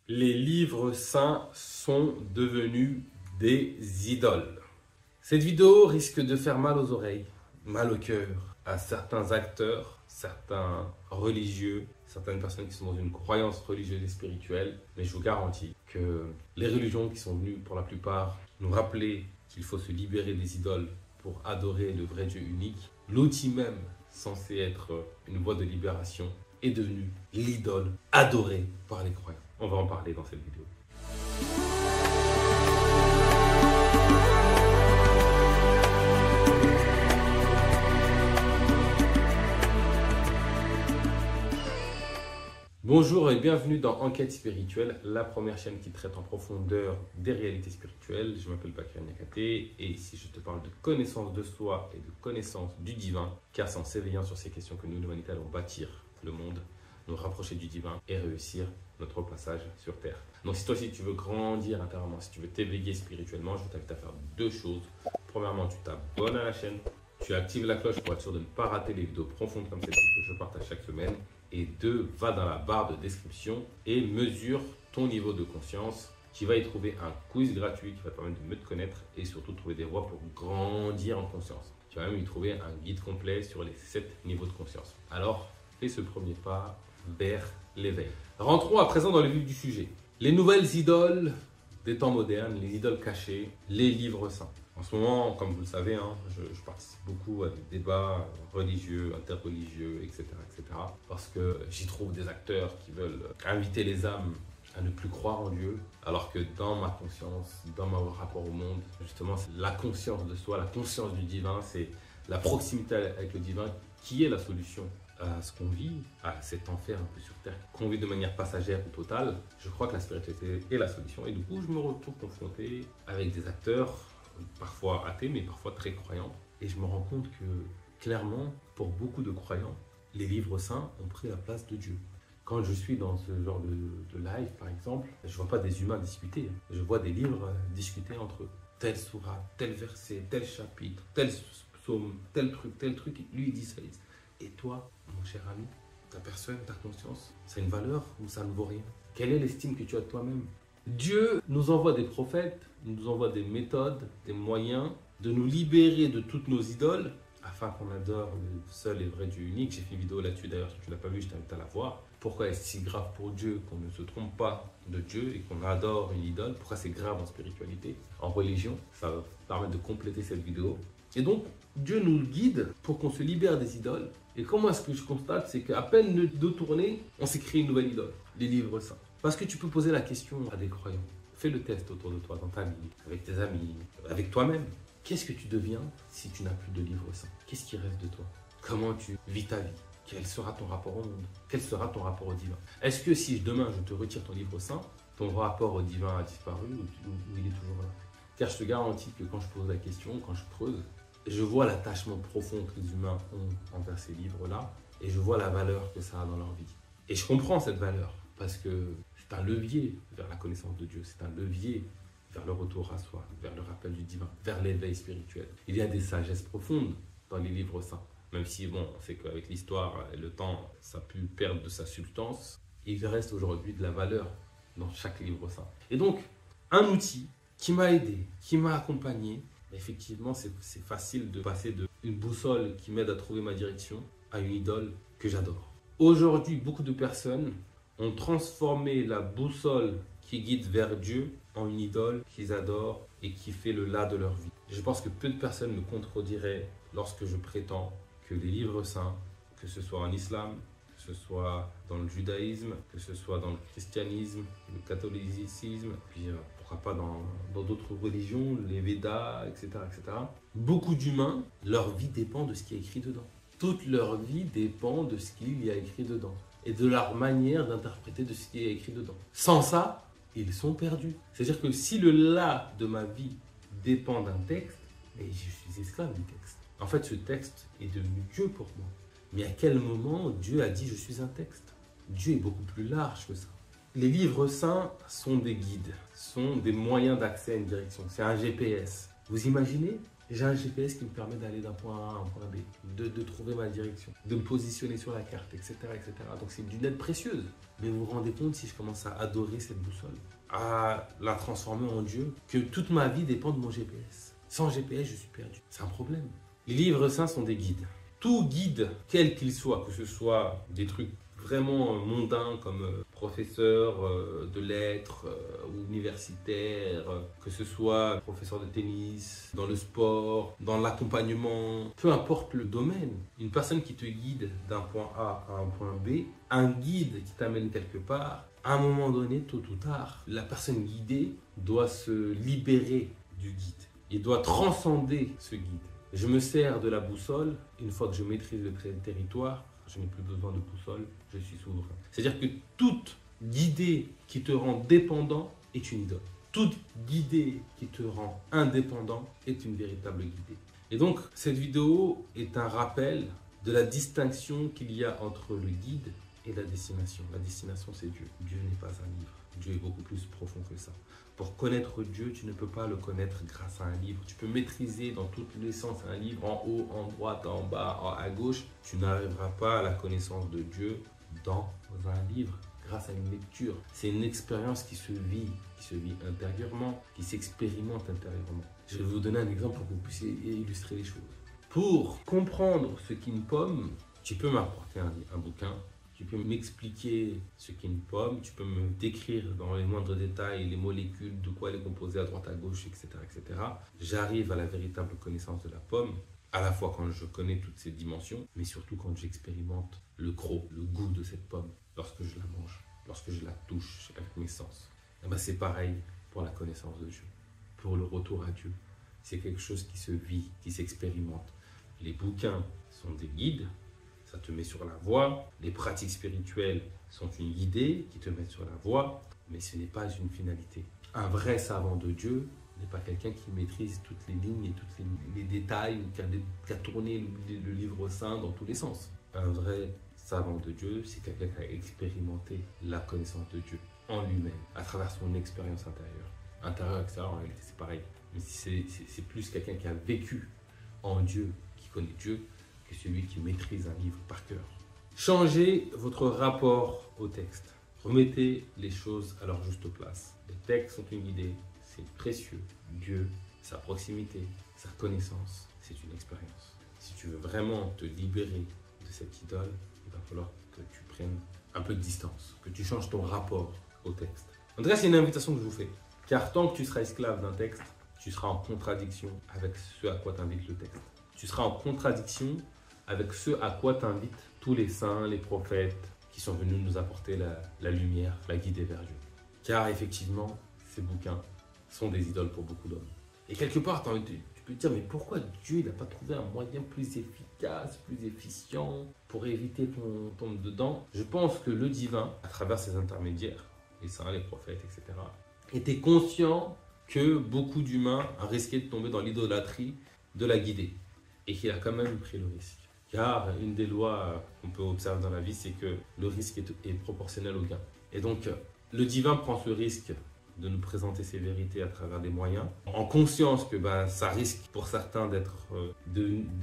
Les livres saints sont devenus des idoles. Cette vidéo risque de faire mal aux oreilles, mal au cœur à certains acteurs, certains religieux, certaines personnes qui sont dans une croyance religieuse et spirituelle. Mais je vous garantis que les religions qui sont venues pour la plupart nous rappeler qu'il faut se libérer des idoles pour adorer le vrai Dieu unique, l'outil même censé être une voie de libération est devenu l'idole adorée par les croyants. On va en parler dans cette vidéo. Bonjour et bienvenue dans Enquête spirituelle, la première chaîne qui traite en profondeur des réalités spirituelles. Je m'appelle Bakary Niakaté et ici je te parle de connaissance de soi et de connaissance du divin, car c'est en s'éveillant sur ces questions que nous, l'humanité, allons bâtir le monde, nous rapprocher du divin et réussir notre passage sur Terre. Donc si toi aussi tu veux grandir intérieurement, si tu veux t'éveiller spirituellement, je t'invite à faire deux choses. Premièrement, tu t'abonnes à la chaîne, tu actives la cloche pour être sûr de ne pas rater les vidéos profondes comme celle-ci que je partage chaque semaine. Et deux, va dans la barre de description et mesure ton niveau de conscience. Tu vas y trouver un quiz gratuit qui va te permettre de mieux te connaître et surtout trouver des voies pour grandir en conscience. Tu vas même y trouver un guide complet sur les 7 niveaux de conscience. Alors, fais ce premier pas vers l'éveil. Rentrons à présent dans le vif du sujet. Les nouvelles idoles des temps modernes, les idoles cachées, les livres saints. En ce moment, comme vous le savez, je participe beaucoup à des débats religieux, interreligieux, etc., etc. Parce que j'y trouve des acteurs qui veulent inviter les âmes à ne plus croire en Dieu, alors que dans ma conscience, dans mon rapport au monde, justement, c'est la conscience de soi, la conscience du divin, c'est la proximité avec le divin qui est la solution à ce qu'on vit, à cet enfer un peu sur Terre, qu'on vit de manière passagère ou totale. Je crois que la spiritualité est la solution. Et du coup, je me retrouve confronté avec des acteurs parfois athées, mais parfois très croyants. Et je me rends compte que, clairement, pour beaucoup de croyants, les livres saints ont pris la place de Dieu. Quand je suis dans ce genre de live, par exemple, je ne vois pas des humains discuter. Je vois des livres discuter entre eux. Tel sourate, tel verset, tel chapitre, tel psaume, tel truc. Lui, il dit ça. Et toi, mon cher ami, ta personne, ta conscience, ça a une valeur ou ça ne vaut rien? Quelle est l'estime que tu as de toi-même? Dieu nous envoie des prophètes, nous envoie des méthodes, des moyens de nous libérer de toutes nos idoles afin qu'on adore le seul et vrai Dieu unique. J'ai fait une vidéo là-dessus d'ailleurs, si tu ne l'as pas vu, je t'invite à la voir. Pourquoi est-ce si grave pour Dieu qu'on ne se trompe pas de Dieu et qu'on adore une idole? Pourquoi c'est grave en spiritualité, en religion? Ça va permettre de compléter cette vidéo. Et donc, Dieu nous guide pour qu'on se libère des idoles. Et comment est-ce que je constate? C'est qu'à peine de tourner, on s'est créé une nouvelle idole, les livres saints. Parce que tu peux poser la question à des croyants. Fais le test autour de toi, dans ta vie, avec tes amis, avec toi-même. Qu'est-ce que tu deviens si tu n'as plus de livres saints? Qu'est-ce qui reste de toi? Comment tu vis ta vie? Quel sera ton rapport au monde? Quel sera ton rapport au divin? Est-ce que si demain je te retire ton livre saint, ton rapport au divin a disparu ou il est toujours là? Car je te garantis que quand je pose la question, quand je creuse, je vois l'attachement profond que les humains ont envers ces livres-là et je vois la valeur que ça a dans leur vie. Et je comprends cette valeur parce que c'est un levier vers la connaissance de Dieu, c'est un levier vers le retour à soi, vers le rappel du divin, vers l'éveil spirituel. Il y a des sagesses profondes dans les livres saints, même si bon, on sait qu'avec l'histoire et le temps, ça a pu perdre de sa substance. Il reste aujourd'hui de la valeur dans chaque livre saint. Et donc, un outil qui m'a aidé, qui m'a accompagné, effectivement, c'est facile de passer d'une boussole qui m'aide à trouver ma direction à une idole que j'adore. Aujourd'hui, beaucoup de personnes ont transformé la boussole qui guide vers Dieu en une idole qu'ils adorent et qui fait le là de leur vie. Je pense que peu de personnes me contrediraient lorsque je prétends que les livres saints, que ce soit en islam, que ce soit dans le judaïsme, que ce soit dans le christianisme, le catholicisme, puis pourquoi pas dans d'autres religions, les Védas, etc., etc. Beaucoup d'humains, leur vie dépend de ce qui est écrit dedans. Toute leur vie dépend de ce qu'il y a écrit dedans et de leur manière d'interpréter de ce qui est écrit dedans. Sans ça, ils sont perdus. C'est-à-dire que si le là de ma vie dépend d'un texte, mais je suis esclave du texte. En fait, ce texte est devenu Dieu pour moi. Mais à quel moment Dieu a dit je suis un texte? Dieu est beaucoup plus large que ça. Les livres saints sont des guides, sont des moyens d'accès à une direction. C'est un GPS. Vous imaginez J'ai un GPS qui me permet d'aller d'un point A à un point B, de trouver ma direction, de me positionner sur la carte, etc. etc. Donc c'est d'une aide précieuse. Mais vous vous rendez compte si je commence à adorer cette boussole, à la transformer en Dieu, que toute ma vie dépend de mon GPS. Sans GPS, je suis perdu. C'est un problème. Les livres saints sont des guides. Tout guide, quel qu'il soit, que ce soit des trucs vraiment mondains comme professeur de lettres ou universitaire, que ce soit professeur de tennis, dans le sport, dans l'accompagnement, peu importe le domaine, une personne qui te guide d'un point A à un point B, un guide qui t'amène quelque part, à un moment donné, tôt ou tard, la personne guidée doit se libérer du guide. Il doit transcender ce guide. Je me sers de la boussole, une fois que je maîtrise le territoire, je n'ai plus besoin de boussole, je suis souverain. C'est-à-dire que toute guidée qui te rend dépendant est une idole. Toute guidée qui te rend indépendant est une véritable guidée. Et donc, cette vidéo est un rappel de la distinction qu'il y a entre le guide et la destination. La destination, c'est Dieu. Dieu n'est pas un livre. Dieu est beaucoup plus profond que ça. Pour connaître Dieu, tu ne peux pas le connaître grâce à un livre. Tu peux maîtriser dans tous les sens un livre, en haut, en droite, en bas, à gauche. Tu n'arriveras pas à la connaissance de Dieu dans un livre, grâce à une lecture. C'est une expérience qui se vit intérieurement, qui s'expérimente intérieurement. Je vais vous donner un exemple pour que vous puissiez illustrer les choses. Pour comprendre ce qu'est une pomme, tu peux m'apporter un bouquin. Tu peux m'expliquer ce qu'est une pomme, tu peux me décrire dans les moindres détails les molécules, de quoi elle est composée à droite, à gauche, etc. etc. J'arrive à la véritable connaissance de la pomme, à la fois quand je connais toutes ses dimensions, mais surtout quand j'expérimente le gros, le goût de cette pomme, lorsque je la mange, lorsque je la touche avec mes sens. Et ben c'est pareil pour la connaissance de Dieu, pour le retour à Dieu. C'est quelque chose qui se vit, qui s'expérimente. Les bouquins sont des guides. Ça te met sur la voie. Les pratiques spirituelles sont une guidée qui te met sur la voie, mais ce n'est pas une finalité. Un vrai savant de Dieu n'est pas quelqu'un qui maîtrise toutes les lignes et tous les détails ou qui a tourné le livre saint dans tous les sens. Un vrai savant de Dieu, c'est quelqu'un qui a expérimenté la connaissance de Dieu en lui-même, à travers son expérience intérieure. Intérieur, extérieur, en réalité, c'est pareil. Mais c'est plus quelqu'un qui a vécu en Dieu, qui connaît Dieu, que celui qui maîtrise un livre par cœur. Changez votre rapport au texte. Remettez les choses à leur juste place. Les textes sont une guidée, c'est précieux. Dieu, sa proximité, sa connaissance, c'est une expérience. Si tu veux vraiment te libérer de cette idole, il va falloir que tu prennes un peu de distance, que tu changes ton rapport au texte. En tout cas, c'est une invitation que je vous fais. Car tant que tu seras esclave d'un texte, tu seras en contradiction avec ce à quoi t'invite le texte. Tu seras en contradiction avec ce à quoi t'invitent tous les saints, les prophètes qui sont venus nous apporter la lumière, la guider vers Dieu. Car effectivement, ces bouquins sont des idoles pour beaucoup d'hommes. Et quelque part, tu peux te dire, mais pourquoi Dieu n'a pas trouvé un moyen plus efficace, plus efficient pour éviter qu'on tombe dedans? Je pense que le divin, à travers ses intermédiaires, les saints, les prophètes, etc., était conscient que beaucoup d'humains risquaient de tomber dans l'idolâtrie de la guider. Et qu'il a quand même pris le risque. Car une des lois qu'on peut observer dans la vie, c'est que le risque est proportionnel au gain. Et donc, le divin prend ce risque de nous présenter ses vérités à travers des moyens, en conscience que ça risque pour certains d'être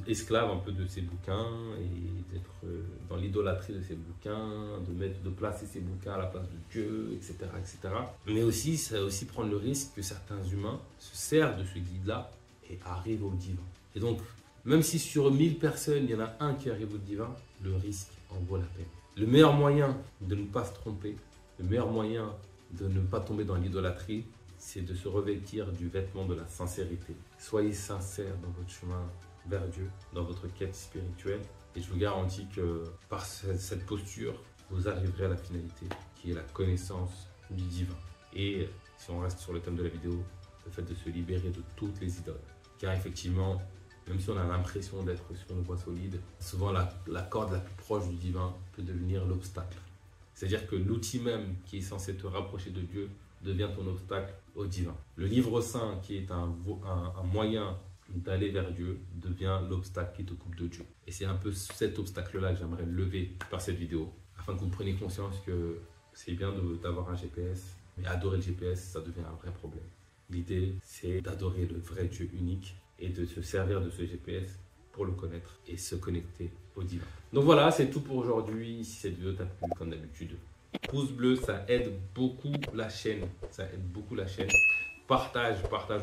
esclaves un peu de ces bouquins et d'être dans l'idolâtrie de ces bouquins, de placer ces bouquins à la place de Dieu, etc. etc. Mais aussi, ça aussi prendre le risque que certains humains se servent de ce guide-là et arrivent au divin. Et donc, même si sur 1000 personnes, il y en a un qui arrive au divin, le risque en vaut la peine. Le meilleur moyen de ne pas se tromper, le meilleur moyen de ne pas tomber dans l'idolâtrie, c'est de se revêtir du vêtement de la sincérité. Soyez sincères dans votre chemin vers Dieu, dans votre quête spirituelle. Et je vous garantis que par cette posture, vous arriverez à la finalité, qui est la connaissance du divin. Et si on reste sur le thème de la vidéo, le fait de se libérer de toutes les idoles. Car effectivement, même si on a l'impression d'être sur une voie solide, souvent la corde la plus proche du divin peut devenir l'obstacle. C'est-à-dire que l'outil même qui est censé te rapprocher de Dieu devient ton obstacle au divin. Le livre saint, qui est un moyen d'aller vers Dieu, devient l'obstacle qui te coupe de Dieu. Et c'est un peu cet obstacle-là que j'aimerais lever par cette vidéo, afin que vous preniez conscience que c'est bien d'avoir un GPS, mais adorer le GPS, ça devient un vrai problème. L'idée, c'est d'adorer le vrai Dieu unique et de se servir de ce GPS pour le connaître et se connecter au divin. Donc voilà, c'est tout pour aujourd'hui. Si cette vidéo t'a plu, comme d'habitude, pouce bleu, ça aide beaucoup la chaîne. Ça aide beaucoup la chaîne. Partage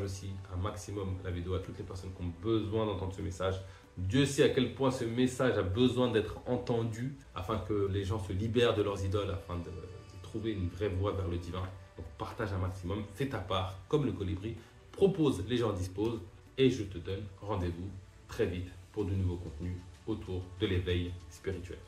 aussi un maximum la vidéo à toutes les personnes qui ont besoin d'entendre ce message. Dieu sait à quel point ce message a besoin d'être entendu afin que les gens se libèrent de leurs idoles, afin de trouver une vraie voie vers le divin. Donc partage un maximum, fais ta part comme le colibri, propose, les gens disposent et je te donne rendez-vous très vite pour de nouveaux contenus autour de l'éveil spirituel.